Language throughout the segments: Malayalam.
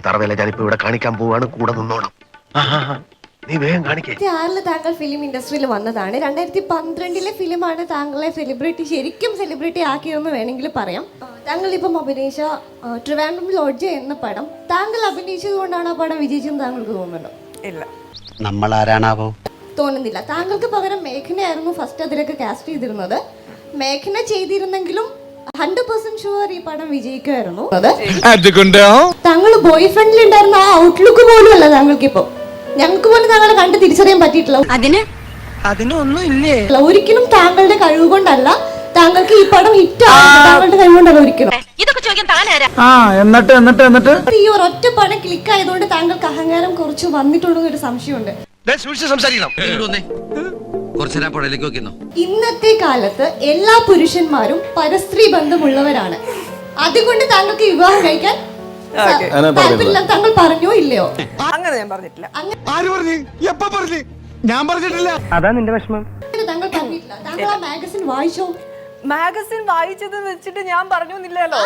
തറവേല ഞാനിപ്പോ ഇവിടെ കാണിക്കാൻ പോവാണ്, കൂടെ നിന്നോണം. നീ വേഗം കാണിക്കേ. 2006 താങ്കൾ ഫിലിം ഇൻഡസ്ട്രിയിൽ വന്നതാണ്. 2012 ഫിലിമാണ് താങ്കളെ ശരിക്കും സെലിബ്രിറ്റി ആക്കിയതെന്ന് വേണമെങ്കിൽ പറയാം. താങ്കൾ ഇപ്പം അഭിനയിച്ച ട്രിവാൻഡ്രം ലോഡ്ജ് എന്ന പടം താങ്കൾ അഭിനയിച്ചത് കൊണ്ടാണ് ആ പടം വിജയിച്ചെന്ന് താങ്കൾക്ക് തോന്നുന്നുണ്ടോ? ഇല്ല, നമ്മൾ ആരാണാവോ തോന്നുന്നില്ല. താങ്കൾക്ക് പകരം മേഘനയായിരുന്നു ഫസ്റ്റ് അതിലൊക്കെ കാസ്റ്റ് ചെയ്തിരുന്നത്. മേഘന ചെയ്തിരുന്നെങ്കിലും 100% ഷുവർ ഈ പടം വിജയിക്കുമായിരുന്നു. താങ്കൾ ബോയ് ഫ്രണ്ടിൽ ഉണ്ടായിരുന്ന ആ ഔട്ട്ലുക്ക് പോലും അല്ല താങ്കൾക്ക് ഇപ്പൊ. ഞങ്ങൾക്ക് പോലും താങ്കളെ കണ്ട് തിരിച്ചറിയാൻ പറ്റിയിട്ടില്ല. അതിനൊന്നും ഇല്ലേ? ഒരിക്കലും താങ്കളുടെ കഴിവ് കൊണ്ടല്ല, താങ്കൾക്ക് ഈ പടം ഹിറ്റ് താങ്കളുടെ കഴിവ് കൊണ്ടല്ല ഒരിക്കലും. എന്നിട്ട് ഈ ഒരൊറ്റ പടം ക്ലിക്ക് ആയതുകൊണ്ട് താങ്കൾക്ക് അഹങ്കാരം കുറച്ച് വന്നിട്ടുണ്ടോ എന്നൊരു സംശയമുണ്ട്. ഇന്നത്തെ കാലത്ത് എല്ലാ പുരുഷന്മാരും പരസ്ത്രീ ബന്ധമുള്ളവരാണ്. അതുകൊണ്ട് താങ്കൾക്ക് വിവാഹം കഴിക്കാൻ താല്പര്യമില്ല താങ്കൾ പറഞ്ഞോ ഇല്ലയോ? അങ്ങനെ ഞാൻ പറഞ്ഞിട്ടില്ല. ഞാൻ പറഞ്ഞിട്ടില്ല. അതാ നിന്റെ വിഷമം. താങ്കൾ പറഞ്ഞിട്ടില്ല. താങ്കൾ ആ മാഗസിൻ വായിച്ചോ? മാഗസിൻ വായിച്ചത് വെച്ചിട്ട് ഞാൻ പറഞ്ഞില്ലല്ലോ.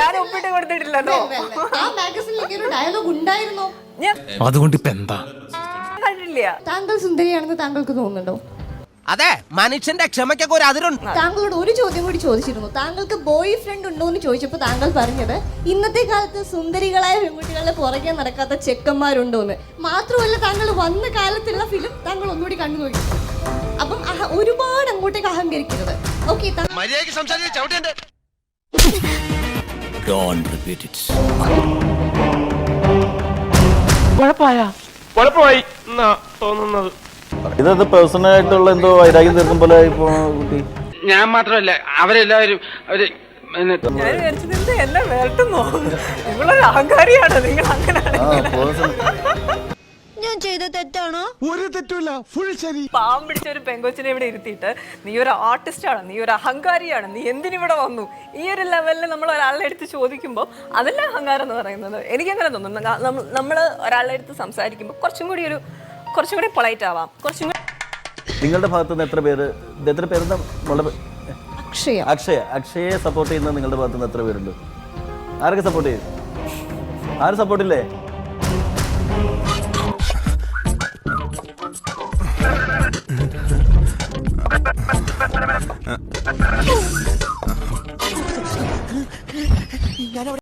ഞാൻ ഒപ്പിട്ട് കൊടുത്തിട്ടില്ലല്ലോ. ആ മാഗസിനിലേക്ക് ഒരു ഡയലോഗ് ഉണ്ടായിരുന്നോ? അതുകൊണ്ട് ഇപ്പൊ എന്താ? കണ്ടില്ല. താങ്കൾ സുന്ദരിയാണെന്ന് താങ്കൾക്ക് തോന്നുന്നുണ്ടോ? അതെ, മനുഷ്യന്റെ ക്ഷമയ്ക്കൊക്കെ ഒരു അതിരുണ്ട്. താങ്കളോട് ഒരു ചോദ്യം കൂടി ചോദിച്ചിരുന്നു. താങ്കൾക്ക് ബോയ് ഫ്രണ്ട് ഉണ്ടോ എന്ന് ചോദിച്ചപ്പോൾ താങ്കൾ പറഞ്ഞത് ഇന്നത്തെ കാലത്ത് സുന്ദരികളായ പെൺകുട്ടികളുടെ പുറകെ നടക്കാത്ത ചെക്കന്മാരുണ്ടോ എന്ന്. മാത്രമല്ല താങ്കൾ വന്ന കാലത്തുള്ള ഫിലിം താങ്കൾ ഒന്നുകൂടി കണ്ടു നോക്കി. അപ്പം ഒരുപാട് അങ്ങോട്ടേക്ക് അഹങ്കരിക്കരുത്. ഓക്കെ, കുഴപ്പമായി തോന്നുന്നത്. ഇതത് പേഴ്സണൽ ആയിട്ടുള്ള എന്തോ വൈരാഗ്യം തീർക്കും പോലെ കുട്ടി. ഞാൻ മാത്രമല്ല, അവരെല്ലാവരും ഞാൻ വിചാരിച്ചത് എന്നെ വേർട്ടുന്നോ? നിങ്ങളൊരു അഹങ്കാരിയാണ്. നിങ്ങൾ അങ്ങനെ ഞാൻ ചെയ്ത തെറ്റാണോ? ഒരു തെറ്റുമില്ല, ഫുൾ ശരി. പാവം പിടിച്ച ഒരു പെങ്കൊച്ചിനെ ഇവിടെ ഇരുത്തിയിട്ട് നീ ഒരു ആർട്ടിസ്റ്റാണ്, നീ ഒരു അഹങ്കാരിയാണ്, നീ എന്തിനിവിടെ വന്നു, ഈ ഒരു ലെവലിൽ നമ്മൾ ഒരാളുടെ അടുത്ത് ചോദിക്കുമ്പോൾ അതല്ല അഹങ്കാരം എന്ന് പറയുന്നത്. എനിക്കങ്ങനെ തോന്നുന്നു. നമ്മൾ ഒരാളുടെ അടുത്ത് സംസാരിക്കുമ്പോൾ കുറച്ചും കൂടി പൊളൈറ്റ് ആവാം. കുറച്ചും കൂടി. നിങ്ങളുടെ ഭാഗത്ത് നിന്ന് എത്ര പേര് അക്ഷയെ സപ്പോർട്ട് ചെയ്യുന്ന നിങ്ങളുടെ ഭാഗത്ത് നിന്ന് എത്ര പേരുണ്ട്? ആരൊക്കെ സപ്പോർട്ട് ചെയ്യും? ആരും സപ്പോർട്ടില്ലേ?